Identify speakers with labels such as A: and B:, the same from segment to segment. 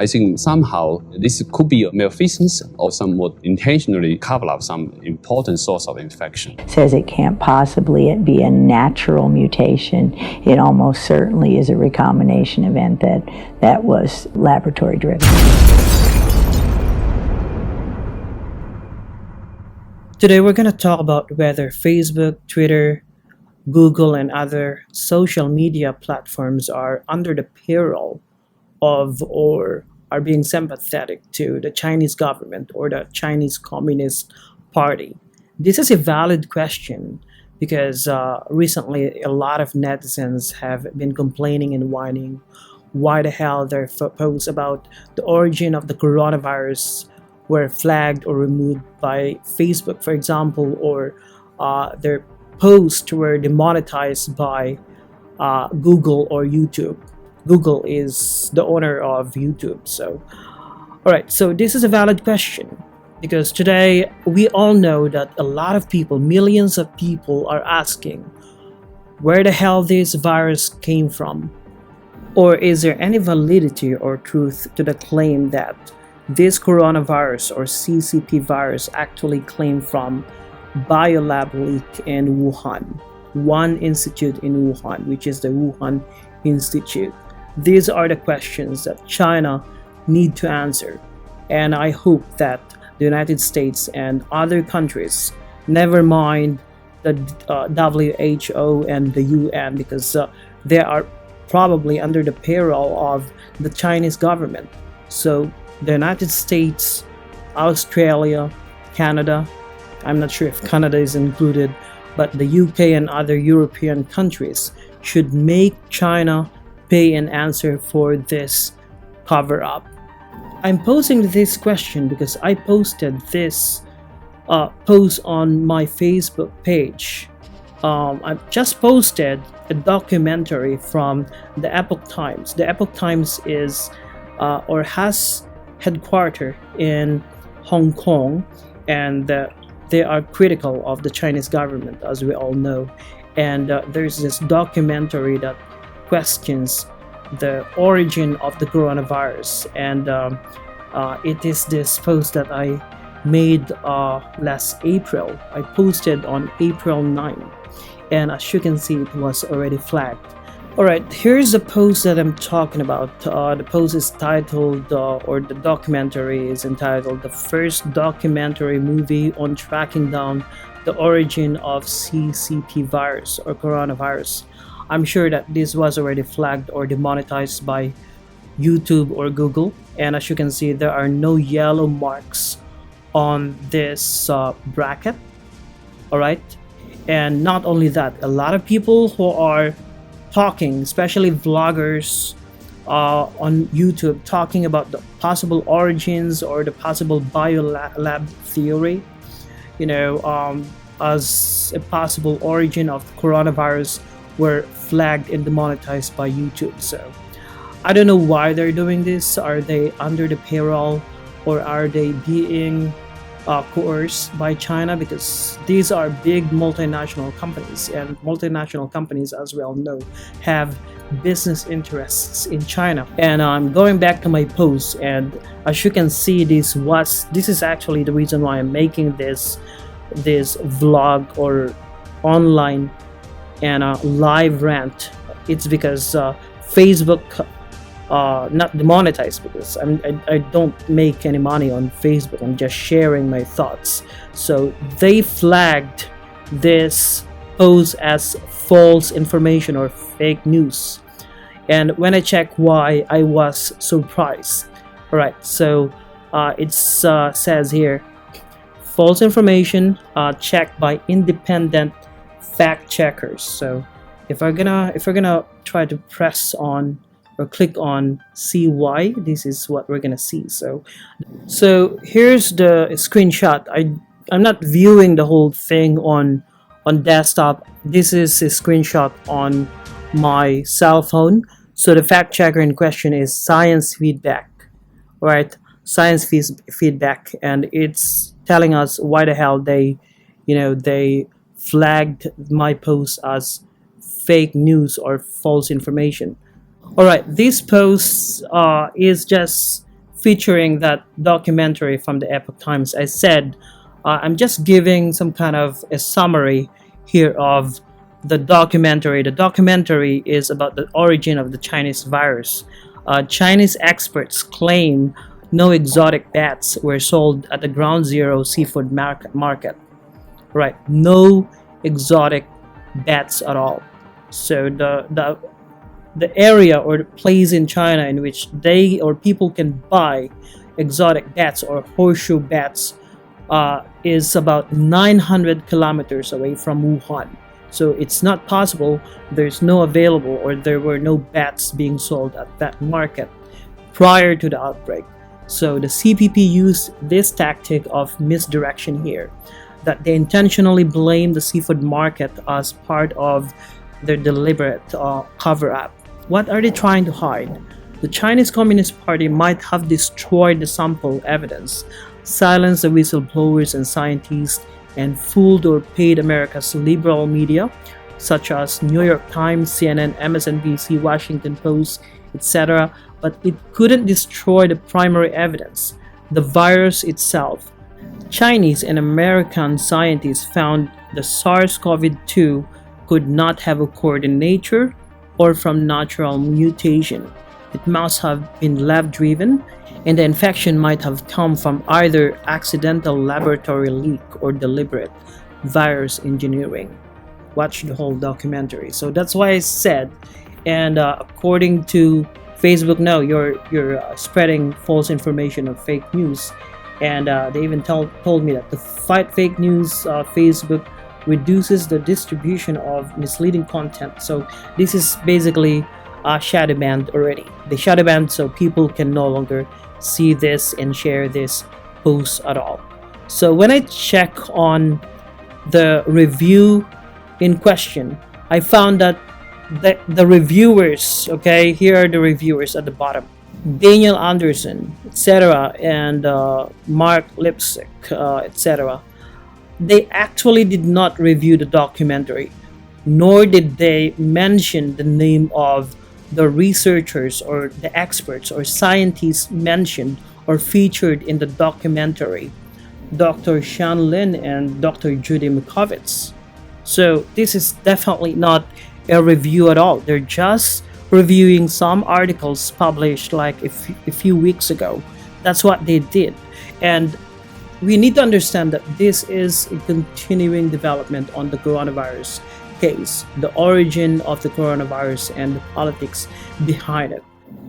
A: I think somehow this could be a malfeasance or somewhat intentionally cover up some important source of infection.
B: Says it can't possibly be a natural mutation. It almost certainly is a recombination event that was laboratory driven.
C: Today we're going to talk about whether Facebook, Twitter, Google, and other social media platforms are under the peril of or are being sympathetic to the Chinese government or the Chinese Communist Party. This is a valid question because recently a lot of netizens have been complaining and whining why the hell their posts about the origin of the coronavirus were flagged or removed by Facebook, for example, or their posts were demonetized by Google or YouTube. Google is the owner of YouTube. So, all right, so this is a valid question because today we all know that a lot of people, millions of people, are asking where the hell this virus came from. Or is there any validity or truth to the claim that this coronavirus or CCP virus actually came from biolab leak in Wuhan, one institute in Wuhan, which is the Wuhan Institute? These are the questions that China need to answer, and I hope that the United States and other countries, never mind the WHO and the UN, because they are probably under the peril of the Chinese government. So the United States, Australia, Canada, I'm not sure if Canada is included, but the UK and other European countries should make China pay an answer for this cover-up. I'm posing this question because I posted this post on my Facebook page. I've just posted a documentary from the Epoch Times. The Epoch Times is or has headquarters in Hong Kong, and they are critical of the Chinese government, as we all know. And there's this documentary that questions the origin of the coronavirus, and it is this post that I made last April. I posted on April 9, and as you can see, it was already flagged. Alright, here's the post that I'm talking about. The post is titled, or the documentary is entitled, "The First Documentary Movie on Tracking Down the Origin of CCP Virus or Coronavirus." I'm sure that this was already flagged or demonetized by YouTube or Google. And as you can see, there are no yellow marks on this bracket. Alright? And not only that, a lot of people who are talking, especially vloggers on YouTube, talking about the possible origins or the possible biolab theory, as a possible origin of the coronavirus, were flagged and demonetized by YouTube. So I don't know why they're doing this. Are they under the peril, or are they being coerced by China? Because these are big multinational companies, and multinational companies, as we all know, have business interests in China. And I'm going back to my post, and as you can see, this is actually the reason why I'm making this vlog or online and a live rant. It's because Facebook not demonetized, because I don't make any money on Facebook. I'm just sharing my thoughts. So they flagged this post as false information or fake news, and when I checked why, I was surprised. Alright, so it says here, false information checked by independent fact checkers. So if we're gonna try to press on or click on see why, this is what we're gonna see. So here's the screenshot. I'm not viewing the whole thing on desktop. This is a screenshot on my cell phone. So the fact checker in question is Science Feedback, right? Science Feedback, and it's telling us why the hell they flagged my post as fake news or false information. Alright, this post is just featuring that documentary from the Epoch Times. I said, I'm just giving some kind of a summary here of the documentary. The documentary is about the origin of the Chinese virus. Chinese experts claim no exotic bats were sold at the Ground Zero seafood market. Right, no exotic bats at all. So the area or the place in China in which they or people can buy exotic bats or horseshoe bats is about 900 kilometers away from Wuhan. So it's not possible, there's no available, or there were no bats being sold at that market prior to the outbreak. So the CPP used this tactic of misdirection here, that they intentionally blame the seafood market as part of their deliberate cover-up. What are they trying to hide? The Chinese Communist Party might have destroyed the sample evidence, silenced the whistleblowers and scientists, and fooled or paid America's liberal media, such as New York Times, CNN, MSNBC, Washington Post, etc., but it couldn't destroy the primary evidence, the virus itself. Chinese and American scientists found the SARS-CoV-2 could not have occurred in nature or from natural mutation. It must have been lab-driven, and the infection might have come from either accidental laboratory leak or deliberate virus engineering. Watch the whole documentary. So that's why I said, and according to Facebook, no, you're spreading false information or fake news, and they even told me that to fight fake news, Facebook reduces the distribution of misleading content. So this is basically shadow banned already. They shadow banned so people can no longer see this and share this post at all. So when I check on the review in question, I found that the reviewers, okay, here are the reviewers at the bottom: Daniel Anderson, etc., and Mark Lipsick, etc. They actually did not review the documentary, nor did they mention the name of the researchers or the experts or scientists mentioned or featured in the documentary, Dr. Shan Lin and Dr. Judy Mikovits. So this is definitely not a review at all. They're just reviewing some articles published like a few weeks ago. That's what they did. And we need to understand that this is a continuing development on the coronavirus case, the origin of the coronavirus and the politics behind it.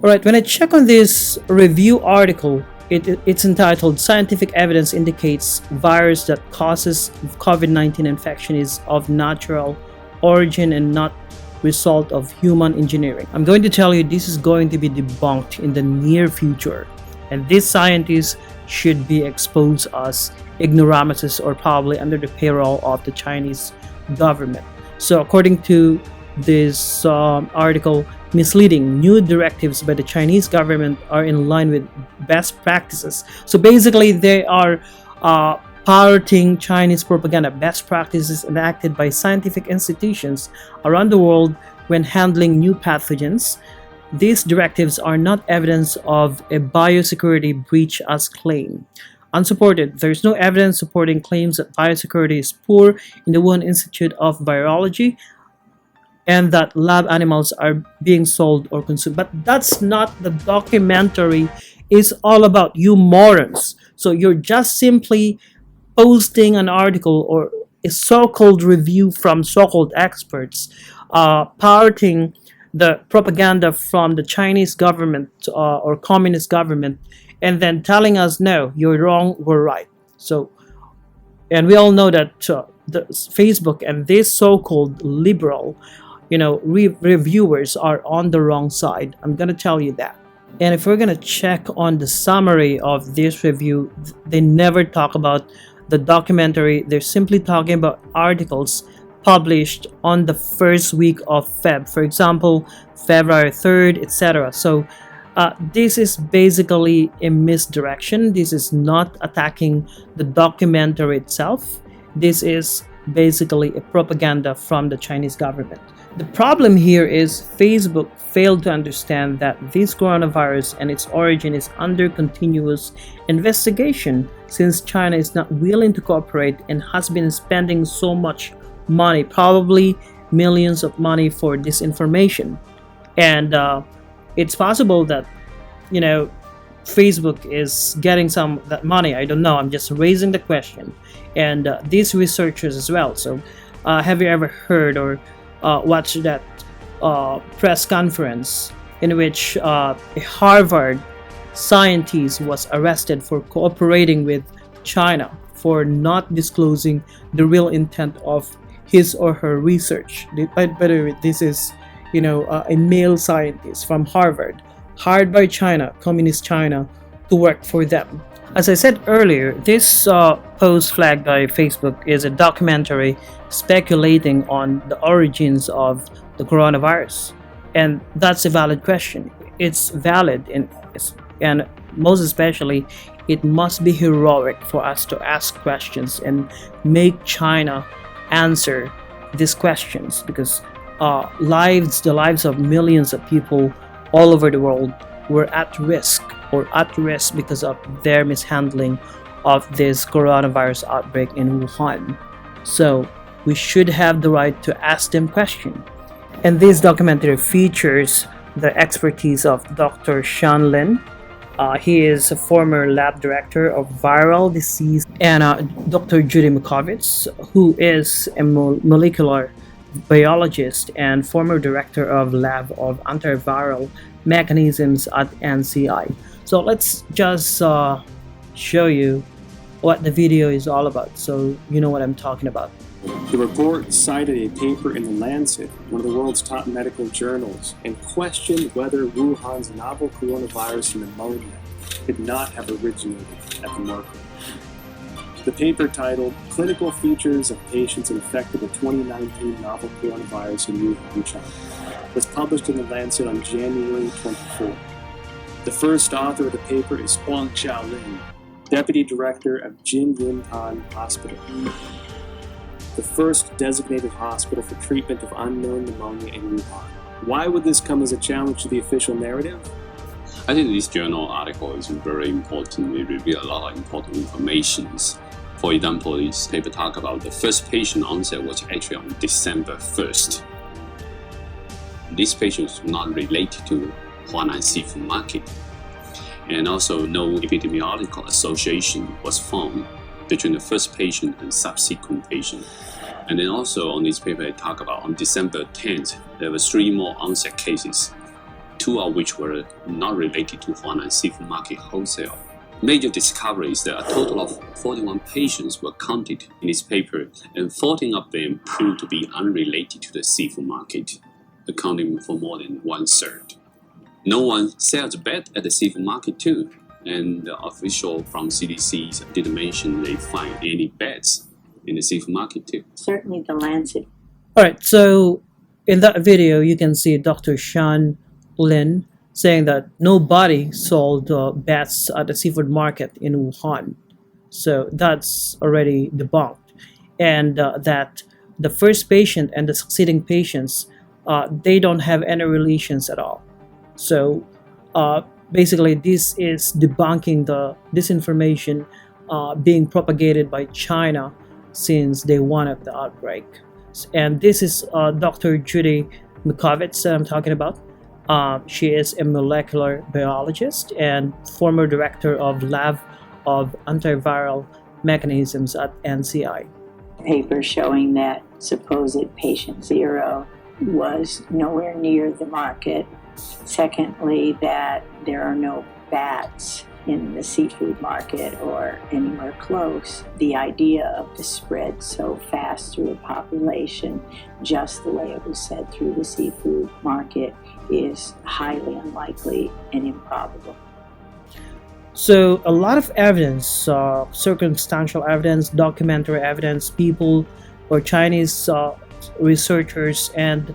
C: Alright, when I check on this review article, it's entitled "Scientific Evidence Indicates Virus That Causes COVID-19 Infection is of Natural Origin and Not Result of Human Engineering." I'm going to tell you this is going to be debunked in the near future, and these scientists should be exposed as ignoramuses or probably under the payroll of the Chinese government. So according to this article, misleading new directives by the Chinese government are in line with best practices. So basically they are parroting Chinese propaganda, best practices enacted by scientific institutions around the world when handling new pathogens. These directives are not evidence of a biosecurity breach as claimed. Unsupported. There is no evidence supporting claims that biosecurity is poor in the Wuhan Institute of Virology and that lab animals are being sold or consumed. But that's not the documentary is all about, you morons. So you're just simply posting an article or a so-called review from so-called experts, parroting the propaganda from the Chinese government or communist government, and then telling us, no, you're wrong, we're right. So, and we all know that the Facebook and this so-called liberal, reviewers are on the wrong side. I'm going to tell you that. And if we're going to check on the summary of this review, they never talk about the documentary. They're simply talking about articles published on the first week of Feb, for example, February 3rd, etc. So this is basically a misdirection. This is not attacking the documentary itself. This is basically a propaganda from the Chinese government. The problem here is Facebook failed to understand that this coronavirus and its origin is under continuous investigation since China is not willing to cooperate and has been spending so much money, probably millions of money for this information. And it's possible that, you know, Facebook is getting some of that money. I don't know. I'm just raising the question. And these researchers as well. So have you ever heard or watched that press conference in which a Harvard scientist was arrested for cooperating with China for not disclosing the real intent of his or her research? By the way, this is, a male scientist from Harvard, hired by China, Communist China, to work for them. As I said earlier, this post flagged by Facebook is a documentary speculating on the origins of the coronavirus. And that's a valid question. It's valid, and most especially, it must be heroic for us to ask questions and make China answer these questions, because the lives of millions of people all over the world were at risk because of their mishandling of this coronavirus outbreak in Wuhan. So we should have the right to ask them questions. And this documentary features the expertise of Dr. Sean Lin. He is a former lab director of viral disease, and Dr. Judy Mikovits, who is a molecular biologist and former director of lab of antiviral mechanisms at NCI. So let's just show you what the video is all about, so you know what I'm talking about.
D: The report cited a paper in The Lancet, one of the world's top medical journals, and questioned whether Wuhan's novel coronavirus pneumonia could not have originated at the market. The paper, titled Clinical Features of Patients Infected with 2019 Novel Coronavirus in Wuhan, China, was published in The Lancet on January 24. The first author of the paper is Huang Xiaolin, Deputy Director of Jinyintan Hospital, the first designated hospital for treatment of unknown pneumonia in Wuhan. Why would this come as a challenge to the official narrative?
A: I think this journal article is very important. It reveals a lot of important information. For example, this paper talk about the first patient onset was actually on December 1st. This patient is not related to Huanan seafood market. And also no epidemiological association was found between the first patient and subsequent patient. And then also on this paper, I talk about on December 10th, there were 3 more onset cases, 2 of which were not related to Huanan seafood market wholesale. Major discovery is that a total of 41 patients were counted in this paper, and 14 of them proved to be unrelated to the seafood market, accounting for more than 1/3. No one sells bed at the seafood market too, and the official from CDC didn't mention they find any beds in the seafood market too.
B: Certainly the Lancet.
C: Alright, so in that video you can see Dr. Sean Lin saying that nobody sold bats at the seafood market in Wuhan. So that's already debunked. And that the first patient and the succeeding patients, they don't have any relations at all. So basically this is debunking the disinformation being propagated by China since day one of the outbreak. And this is Dr. Judy Mikovits that I'm talking about. She is a molecular biologist and former director of lab of antiviral mechanisms at NCI.
B: Paper showing that supposed patient 0 was nowhere near the market. Secondly, that there are no bats in the seafood market or anywhere close. The idea of the spread so fast through a population, just the way it was said through the seafood market, is highly unlikely and improbable.
C: So a lot of evidence, circumstantial evidence, documentary evidence, people or Chinese researchers and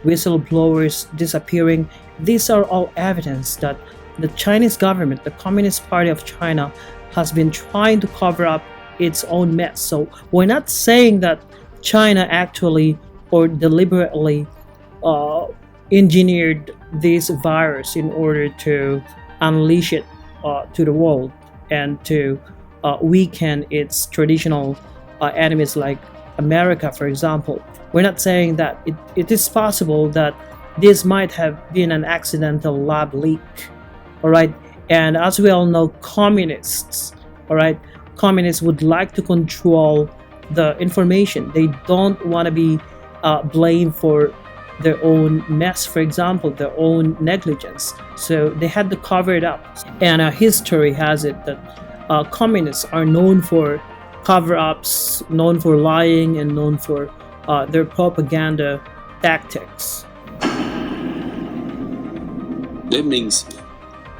C: whistleblowers disappearing, these are all evidence that the Chinese government, the Communist Party of China, has been trying to cover up its own mess. So we're not saying that China actually or deliberately uh, engineered this virus in order to unleash it to the world and to weaken its traditional enemies like America, for example. We're not saying that it is possible that this might have been an accidental lab leak, all right? And as we all know, communists, all right, communists would like to control the information. They don't want to be blamed for their own mess, for example, their own negligence. So they had to cover it up. And history has it that communists are known for cover-ups, known for lying, and known for their propaganda tactics.
A: That means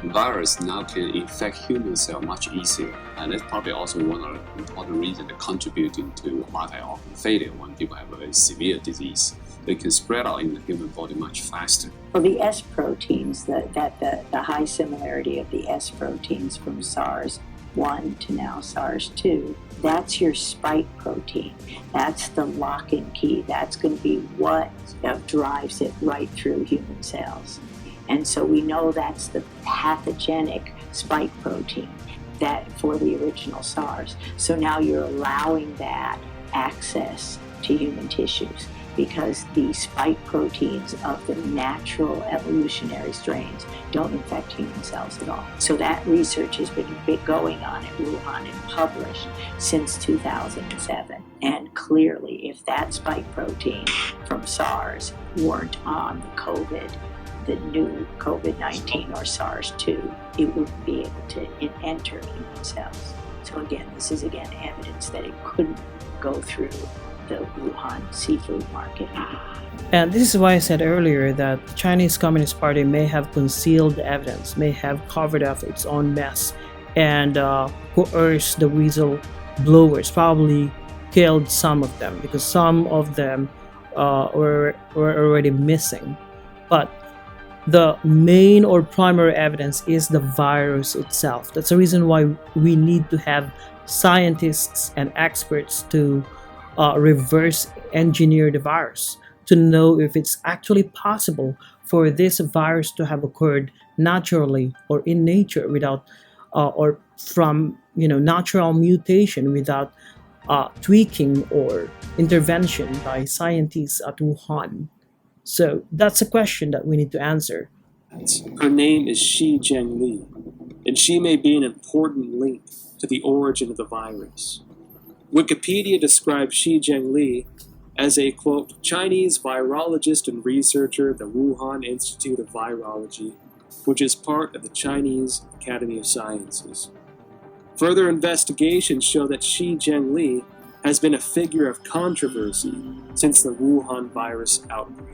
A: virus now can infect human cell much easier, and that's probably also one of the important reasons contributing to multi-organ failure when people have a very severe disease. They can spread out in the human body much faster.
B: Well, the S proteins, the high similarity of the S proteins from SARS-1 to now SARS-2, that's your spike protein. That's the lock and key. That's going to be what drives it right through human cells. And so we know that's the pathogenic spike protein that for the original SARS. So now you're allowing that access to human tissues because the spike proteins of the natural evolutionary strains don't infect human cells at all. So that research has been going on at Wuhan and published since 2007. And clearly, if that spike protein from SARS weren't on the new COVID-19 or SARS-2, it wouldn't be able to enter human cells. So again, this is evidence that it couldn't go through the Wuhan seafood market.
C: And this is why I said earlier that the Chinese Communist Party may have concealed the evidence, may have covered up its own mess, and coerced the whistleblowers, probably killed some of them because some of them were already missing. But the main or primary evidence is the virus itself. That's the reason why we need to have scientists and experts to reverse engineer the virus to know if it's actually possible for this virus to have occurred naturally or in nature without or from natural mutation without tweaking or intervention by scientists at Wuhan. So that's a question that we need to answer.
D: Her name is Shi Zhengli, and she may be an important link to the origin of the virus. Wikipedia describes Shi Zhengli as a, quote, Chinese virologist and researcher at the Wuhan Institute of Virology, which is part of the Chinese Academy of Sciences. Further investigations show that Shi Zhengli has been a figure of controversy since the Wuhan virus outbreak.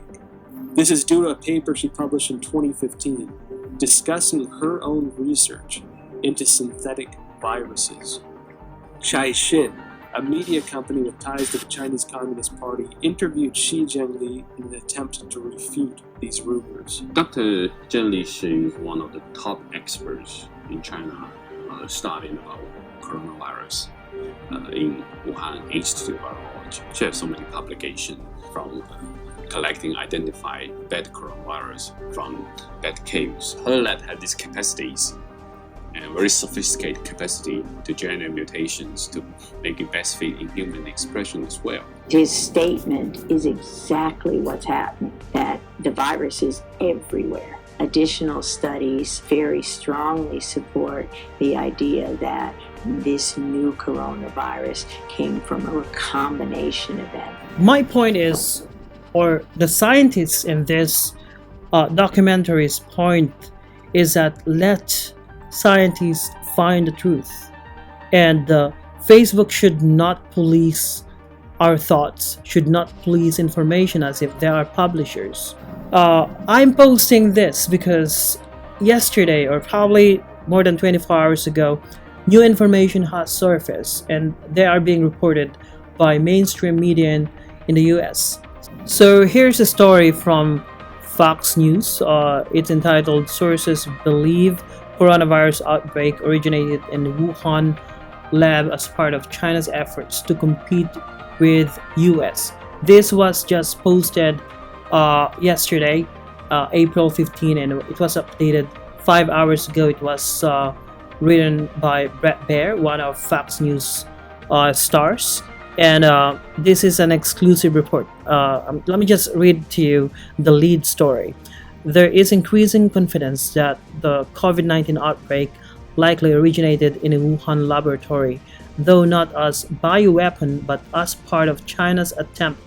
D: This is due to a paper she published in 2015 discussing her own research into synthetic viruses. Caixin, a media company with ties to the Chinese Communist Party, interviewed Shi Zhengli in an attempt to refute these rumors.
A: Dr. Zhengli is one of the top experts in China studying about coronavirus in Wuhan Institute of Virology. She has so many publications from collecting, identify bad coronavirus from bad caves. Her lab had these capacities and very sophisticated capacity to generate mutations to make it best fit in human expression as well.
B: His statement is exactly what's happening, that the virus is everywhere. Additional studies very strongly support the idea that this new coronavirus came from a recombination event.
C: My point is, or the scientists in this documentary's point is that let scientists find the truth, and Facebook should not police our thoughts, should not police information as if they are publishers. I'm posting this because yesterday, or probably more than 24 hours ago, new information has surfaced and they are being reported by mainstream media in the US. So here's a story from Fox News. It's entitled "Sources Believe Coronavirus Outbreak Originated in Wuhan Lab as Part of China's Efforts to Compete with US." This was just posted yesterday, April 15, and it was updated 5 hours ago. It was written by Brett Baer, one of Fox News stars, and this is an exclusive report. Let me just read to you the lead story. There is increasing confidence that the COVID-19 outbreak likely originated in a Wuhan laboratory, though not as bioweapon but as part of China's attempt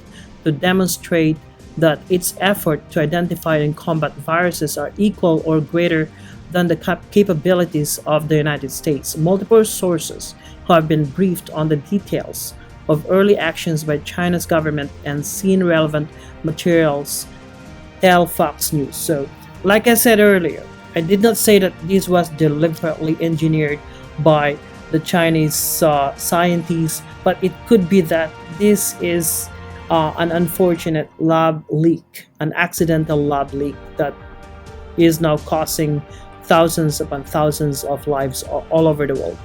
C: to demonstrate that its effort to identify and combat viruses are equal or greater than the capabilities of the United States. Multiple sources who have been briefed on the details of early actions by China's government and seen relevant materials tell Fox News. So, like I said earlier, I did not say that this was deliberately engineered by the Chinese scientists, but it could be that this is an unfortunate lab leak, an accidental lab leak that is now causing thousands upon thousands of lives all over the world.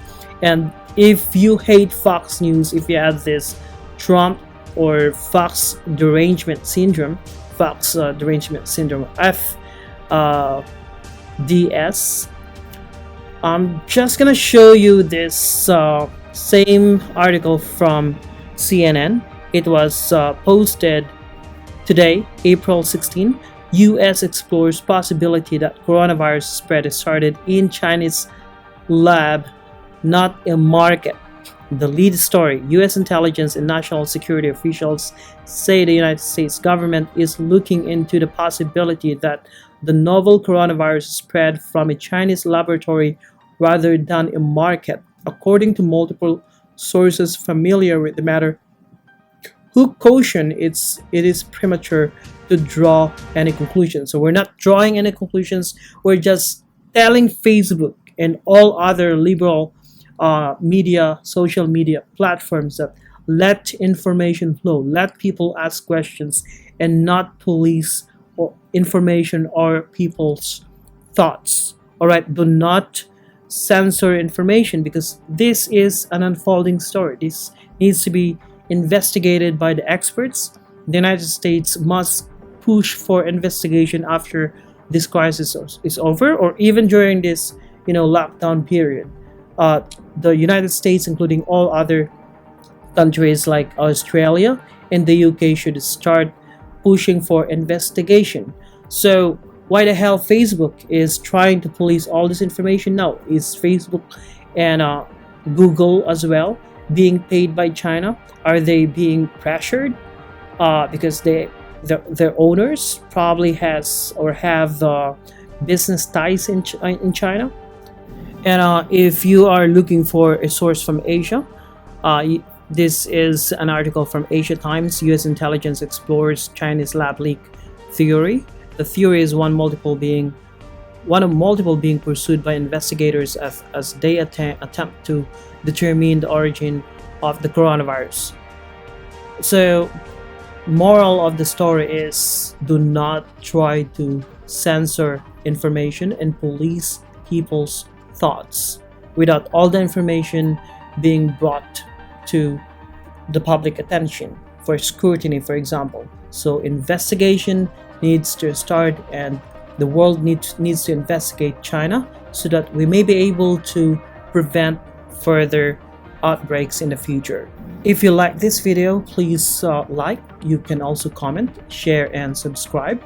C: And if you hate Fox News, if you have this Trump or Fox derangement syndrome, FDS, I'm just gonna show you this same article from CNN. It was posted today, April 16. U.S. explores possibility that coronavirus spread started in Chinese lab, not a market. The lead story: U.S. intelligence and national security officials say the United States government is looking into the possibility that the novel coronavirus spread from a Chinese laboratory rather than a market, according to multiple sources familiar with the matter, who caution it is premature to draw any conclusions. So we're not drawing any conclusions. We're just telling Facebook and all other liberal social media platforms that let information flow, let people ask questions, and not police or information or people's thoughts. All right, do not censor information, because this is an unfolding story. This needs to be investigated by the experts. The United States must push for investigation after this crisis is over, or even during this lockdown period. The United States, including all other countries like Australia and the UK, should start pushing for investigation. So why the hell Facebook is trying to police all this information now? Is Facebook and Google as well being paid by China? Are they being pressured because their owners probably has or have the business ties in China? And if you are looking for a source from Asia, this is an article from Asia Times. U.S. intelligence explores Chinese lab leak theory. The theory is one of multiple being pursued by investigators as they attempt to determine the origin of the coronavirus. So, moral of the story is, do not try to censor information and police people's thoughts without all the information being brought to the public attention for scrutiny, for example. So investigation needs to start, and the world needs to investigate China so that we may be able to prevent further outbreaks in the future. If you like this video, please like. You can also comment, share, and subscribe.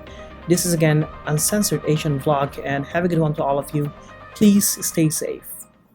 C: This is again Uncensored Asian Vlog, and have a good one to all of you. Please stay safe.